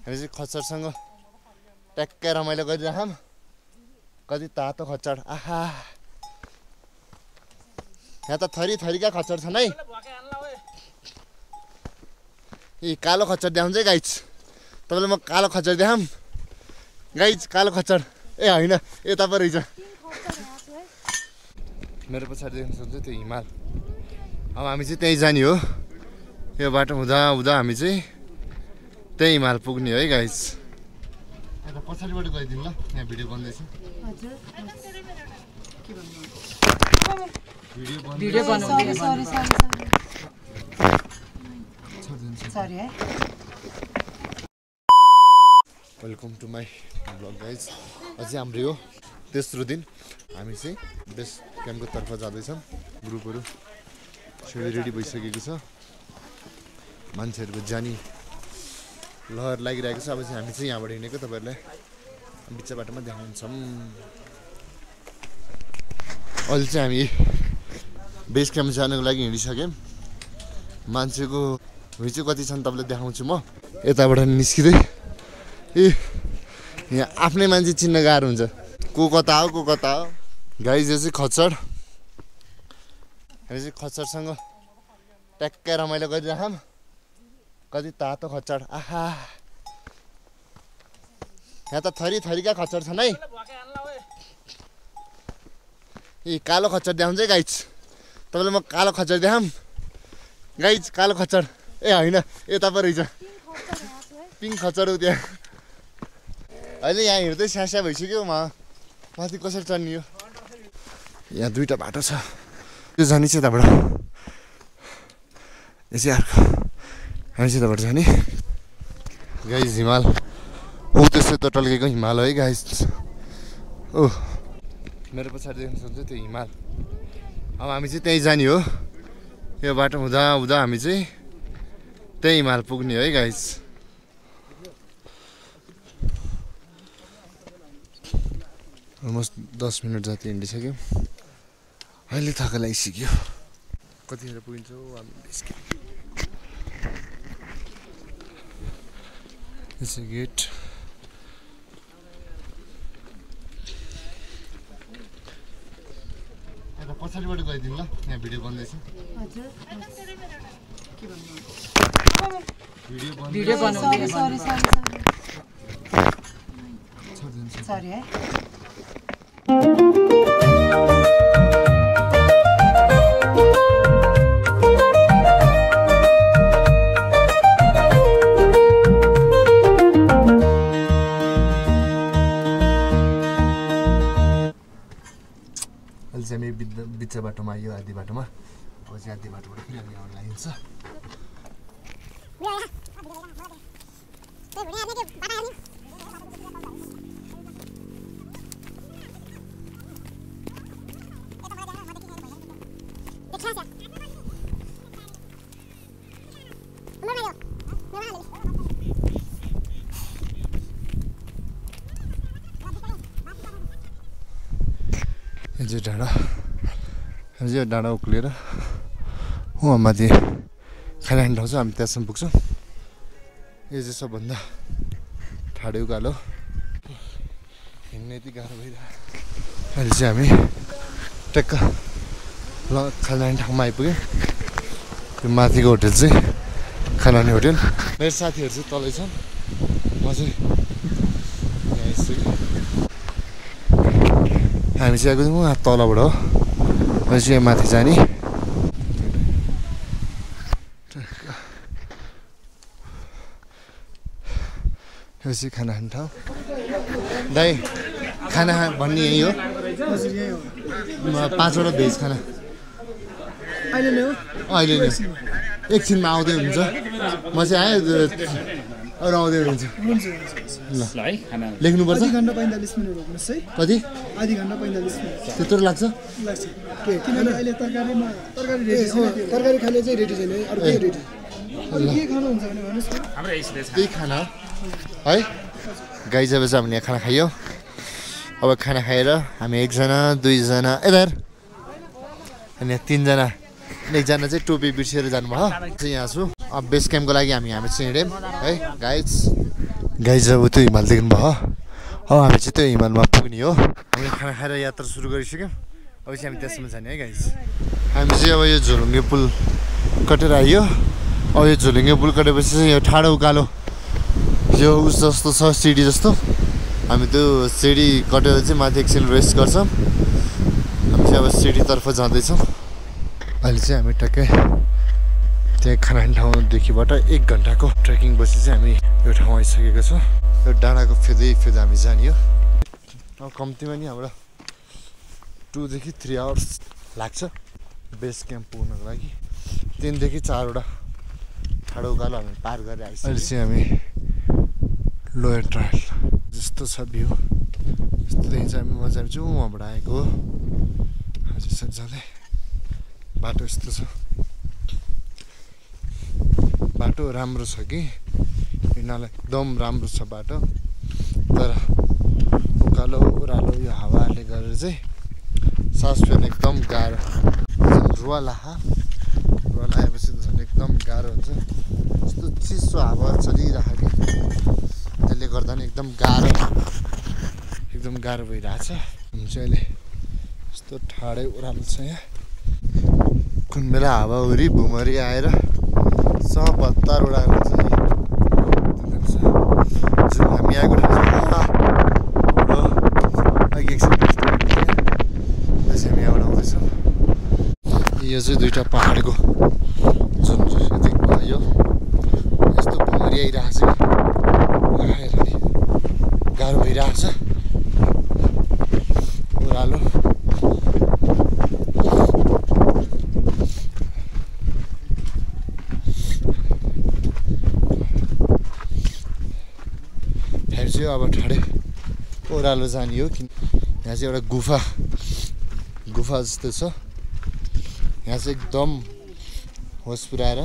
हामी चाहिँ खच्चडसँग ट्याक्कै रमाइलो गरिरहम। कति तातो खच्चड, आहा यहाँ त थरी थरीका खच्चड छन् है। ए कालो खच्चड देखाउँछ है गाइज, तपाईँलाई म कालो खच्चड देखाम गाइज, कालो खच्चड। ए होइन यता पो रहेछ, मेरो पछाडि देख्न सक्छ त्यो हिमाल। अब हामी चाहिँ त्यहीँ जाने हो, यो बाटो हुँदा हुँदा हामी चाहिँ त्यही हिमाल पुग्ने है गाइज। यता पछाडिबाट गइदिनु ल, यहाँ भिडियो बन्दैछ। Welcome to my blog guys. अझै हाम्रो यो तेस्रो दिन हामी चाहिँ बेस क्याम्पको तर्फ जाँदैछौँ। ग्रुपहरू सबै रेडी भइसकेको छ, मान्छेहरूको जानी लहर लागिरहेको छ। अब चाहिँ हामी चाहिँ यहाँबाट हिँडेको तपाईँहरूलाई बिच बाटोमा देखाउँछौँ। अहिले चाहिँ हामी बेस क्याम्प जानको लागि हिँडिसक्यौँ। मान्छेको भिड चाहिँ कति छन् तपाईँलाई देखाउँछु म। यताबाट निस्किँदै ए यहाँ आफ्नै मान्छे चिन्न गाह्रो हुन्छ, को कता हो को कता हो। गाइज यो चाहिँ खच्चड, हामी चाहिँ खच्चडसँग ट्याक्कै रमाइलो गरिरहम। कति तातो खच्चड, आहा यहाँ त थरी थरीका खच्चड छन् है। ए कालो खच्चड देखाउँछ है गाइज, तपाईँलाई म कालो खच्चड देखाम गाइज, कालो खच्चड। ए होइन यता पो रहेछ, पिङ्क खच्चड हो त्यहाँ। अहिले यहाँ हिँड्दै स्यास्या भइसक्यो, माथि कसरी चढ्ने हो। यहाँ दुईवटा बाटो छ, त्यो जाने चाहिँ यताबाट, यो चाहिँ अर्को, हामी चाहिँ यताबाट जाने। गाइज हिमाल ऊ त्यस्तो त टल्केको हिमाल है गाइज। ओ मेरो पछाडि देख्न सक्छ त्यो हिमाल। अब हामी चाहिँ त्यहीँ जाने हो, यो बाटो हुँदा हुँदा हामी चाहिँ त्यही हिमाल पुग्ने है गाइज। अलमोस्ट 10 मिनट जति हिँडिसक्यो, अहिले थका लागिसक्यो। कतिखेर पुगिन्छौँ हामी निस्क्यौँ। यो चाहिँ गेट, यता पछाडिबाट गइदिनु ल, यहाँ भिडियो बन्दैछ। भिडियो सरी है। अहिले चाहिँ हामी बिच बाटोमा आयो, आधी बाटोमा। अब चाहिँ आधी बाटोबाट पनि हामी आउन लागिन्छ। यो डाँडा, हामी यो डाँडा उक्लिएर वहाँ माथि खाने ठाउँ छ, हामी त्यहाँसम्म पुग्छौँ। यो चाहिँ सबभन्दा ठाडो उकालो, हिँड्ने यति गाह्रो भइरहेको। अहिले चाहिँ हामी ट्याक्क खाने ठाउँमा आइपुग्यौँ। यो माथिको होटेल चाहिँ खाने होटेल। मेरो साथीहरू चाहिँ तलै छन्, म चाहिँ यहाँ आइसकेँ। हामी चाहिँ आएको उहाँ तलबाट हो, मैले चाहिँ यहाँ माथि जाने। यो चाहिँ खाना खाने ठाउँ। दाइ खाना भन्ने यही हो, 5वटा भेज खाना अहिले नै हो। अहिले नै एकछिनमा आउँदै हुन्छ, म चाहिँ आएँ, अरू आउँदै हुन्छ। ल लेख्नुपर्छ, आधी घन्टा 45 मिनट रोक्नुहोस् है। कति? आधी घन्टा 45 मिनट त्यत्रो लाग्छ? किनभने अहिले तरकारी रेडी छ, तरकारी खाने चाहिँ रेडी छैन, अरू के रेडी? अरू के खानु हुन्छ भने भन्नुहोस् न। हाम्रो यसले त्यही खाना है गाई। जब चाहिँ हामीले खाना खायो, अब खाना खाएर हामी एकजना दुईजना यता अनि 3जना, एकजना चाहिँ टोपी बिर्सेर जानुभयो। चाहिँ यहाँ छु। अब बेस क्याम्पको लागि हामी चाहिँ हिँड्यौँ है गाइज। गाइज अब त्यो हिमाल देख्नुभयो अब हामी चाहिँ त्यो हिमालमा पुग्ने हो हामीले खाना खाएर यात्रा सुरु गरिसक्यौँ अब चाहिँ हामी त्यसमा जाने है गाइज हामी चाहिँ अब यो झोलुङ्गे पुल कटेर आयो अब यो झोलुङ्गे पुल कटेपछि चाहिँ यो ठाडो उकालो यो उस जस्तो छ सिडी जस्तो हामी त्यो सिडी कटेर चाहिँ माथि एकछिन रेस्ट गर्छौँ हामी चाहिँ अब सिडीतर्फ जाँदैछौँ अहिले चाहिँ हामी टक्कै त्यहाँ खाना खाने ठाउँदेखिबाट 1 घन्टाको ट्रेकिङ पछि चाहिँ हामी यो ठाउँ आइसकेको छौँ यो डाँडाको फेदै हामी जाने हो अब कम्तीमा नि हाम्रो 2 देखि 3 आवर्स लाग्छ बेस क्याम्प पुग्नको लागि 3 देखि 4 वटा ठाडो उकालो हामी पार गरेर आइसक्यौँ अहिले चाहिँ हामी लोयर ट्रायल जस्तो छ भ्यू यस्तोदेखि चाहिँ हामी मजा आउँछ वहाँबाट आएको हो हजुर जाँदै बाटो यस्तो छ बाटो राम्रो छ कि यिनीहरूलाई एकदम राम्रो छ बाटो तर उकालो ओह्रालो यो हावाले गरेर चाहिँ सास फेर्न एकदम गाह्रो रुवा लगाएपछि त झन् एकदम गाह्रो हुन्छ यस्तो चिसो हावा चलिरहेको त्यसले गर्दा नि एकदम गाह्रो भइरहेछ हामी चाहिँ अहिले यस्तो ठाडै ओह्रालो छ यहाँ कुन बेला हावाहुरी भुमरी आएर सब हतार उडाएको छ जुन हामी आएको ठाउँ अघि एकछिन हामी यहाँबाट आउँदैछौँ यो चाहिँ 2टा पहाडको जुन यो यस्तो भुमरी आइरहेको छ कि गाह्रो भइरहेको छ ओह्रालो अब ठाडै ओह्रालो जाने हो कि यहाँ चाहिँ एउटा गुफा जस्तो छ यहाँ चाहिँ एकदम होस पुऱ्याएर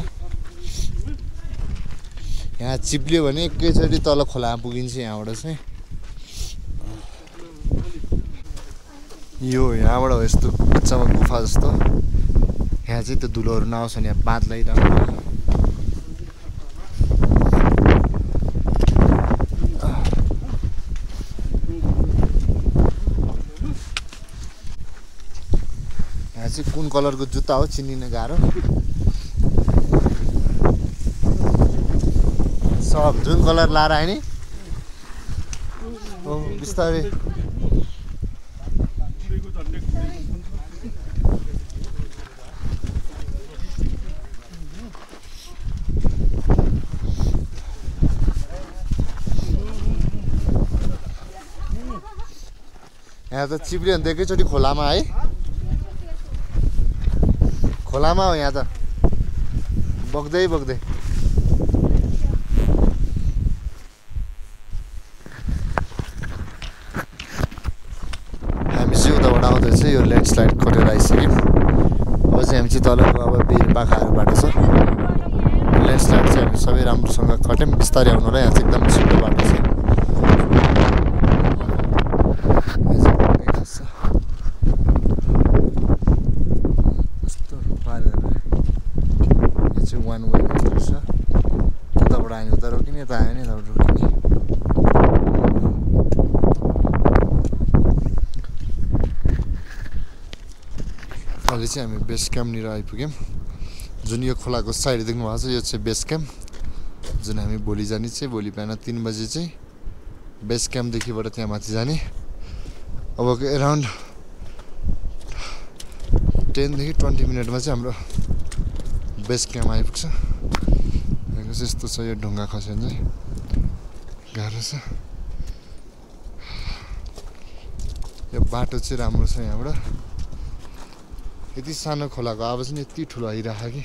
यहाँ चिप्लियो भने एकैचोटि तल खोलामा पुगिन्छ यहाँबाट चाहिँ यो यहाँबाट हो यस्तो कुच्चामा गुफा जस्तो यहाँ चाहिँ त्यो धुलोहरू नआउँछ नि यहाँ बाँध लगाइरहेको कुन कलरको जुत्ता हो चिनिन गाह्रो सब जुन कलर लाएर आयो नि बिस्तारै यहाँ त चिप्लियो भने त एकैचोटि खोलामा है खोलामा हो यहाँ त बग्दै हामी चाहिँ उताबाट आउँदैछ यो ल्यान्डस्लाइड कटेर आइसक्यौँ अब चाहिँ हामी चाहिँ तलको अब बिरपाखाहरूबाट छ ल्यान्डस्लाइड चाहिँ हामी सबै राम्रोसँग कट्यौँ बिस्तारै आउनु र यहाँ चाहिँ एकदम छिटो बाटो छ अहिले चाहिँ हामी बेस क्याम्पनिर आइपुग्यौँ जुन यो खोलाको साइड देख्नु भएको छ यो चाहिँ बेस क्याम्प जुन हामी भोलि जाने चाहिँ भोलि बिहान 3 बजे चाहिँ बेस क्याम्पदेखिबाट त्यहाँ माथि जाने अब एराउन्ड 10 देखि 20 मिनटमा चाहिँ हाम्रो बेस क्याम्प आइपुग्छ यहाँको चाहिँ यस्तो छ यो ढुङ्गा खस्यो भने चाहिँ गाह्रो छ यो बाटो चाहिँ राम्रो छ यहाँबाट यति सानो खोलाको आवाज नि यति ठुलो आइरहेको कि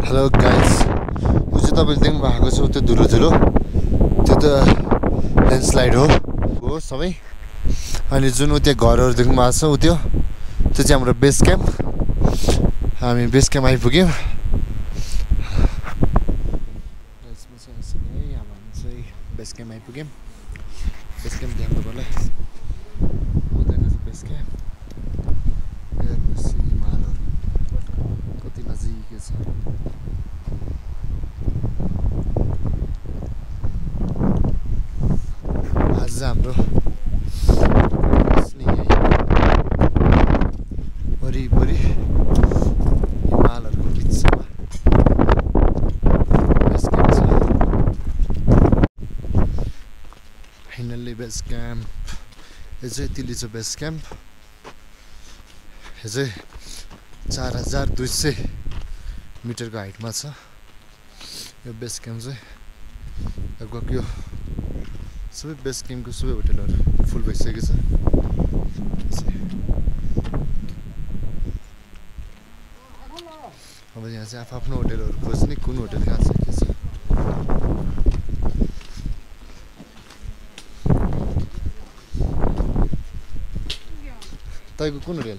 हेलो गाइस ऊ चाहिँ तपाईँले देख्नु भएको छ त्यो धुलो त्यो त ल्यान्डस्लाइड हो सबै अनि जुन ऊ त्यहाँ घरहरू देख्नु भएको छ ऊ त्यो चाहिँ हाम्रो बेस क्याम्प हामी बेस क्याम्प आइपुग्यौँ बेस क्याम्प आइपुग्यौँ बेस क्याम्प ध्यान तपाईँलाई उताको चाहिँ बेस क्याम्प हिमालहरू हाम्रो वरिपरि हिमालहरूको बिचमा बेस क्याम्प छ। फाइनल्ली बेस क्याम्प यो चाहिँ तिलिचो बेस क्याम्प। यो चाहिँ 4200 मिटरको हाइटमा छ यो बेस क्याम्प चाहिँ। लगभग यो सबै बेस क्याम्पको सबै होटलहरू फुल भइसकेको छ। अब यहाँ चाहिँ आफ्नो होटलहरू खोज्ने, कुन होटल कहाँ छ के छ। तपाईँको कुन होटल?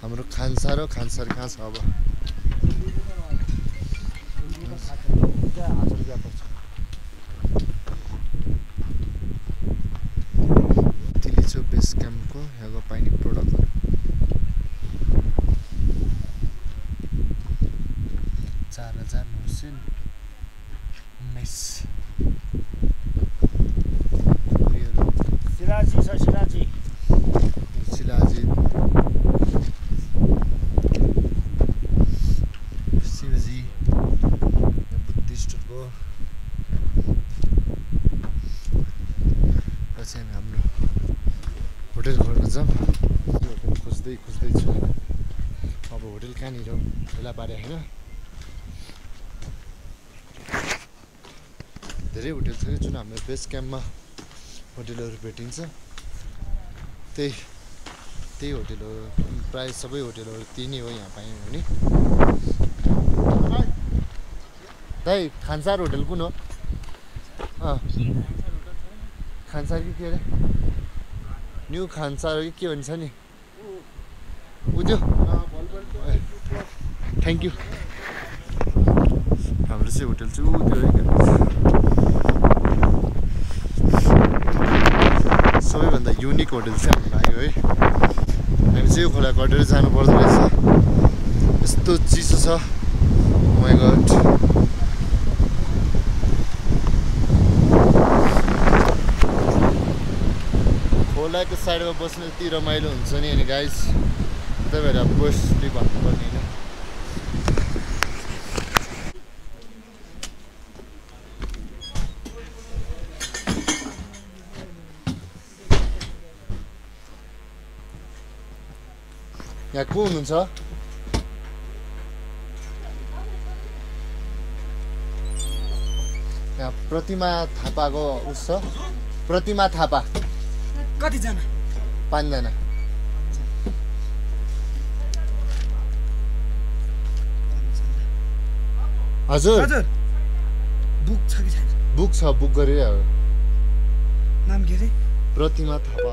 हाम्रो खानसार हो। खानसार कहाँ छ अब? तिलिचो बेस क्याम्पको यहाँको पाइने प्रोडक्टहरू 4919 सिराजी छ। सिराजी शिवजी बुद्धिस्टको पछि हामी हाम्रो होटल खोल्न जाऊँ। यो होटल खोज्दैछु। अब होटल कहाँनिर भेला पारे होइन। धेरै होटल छ जुन हाम्रो बेस क्याम्पमा होटलहरू भेटिन्छ। त्यही होटलहरू प्रायः सबै होटलहरू त्यही नै हो यहाँ पायौँ भने। दाइ खानसार होटल कुन हो? खानसार कि के अरे न्यू खानसार हो कि के भन्छ नि उ त्यो। Thank you. हाम्रो चाहिँ होटल चाहिँ ऊ त्यो है। सबैभन्दा युनिक होटल चाहिँ हाम्रो लाग्यो है। हामी चाहिँ यो खोला कटेर जानु पर्दो रहेछ। यस्तो चिसो छ। Oh my God। खोलाको साइडमा बस्नु यति रमाइलो हुन्छ नि अनि गाइस त्यही भएर बस्दै भन्नुपर्ने होइन। यहाँ को हुनुहुन्छ? यहाँ प्रतिमा थापाको उस छ। प्रतिमा थापा कतिजना? 5 जना। हजुर बुक छ कि छैन? बुक छ। बुक गरेर नाम के अरे? प्रतिमा थापा।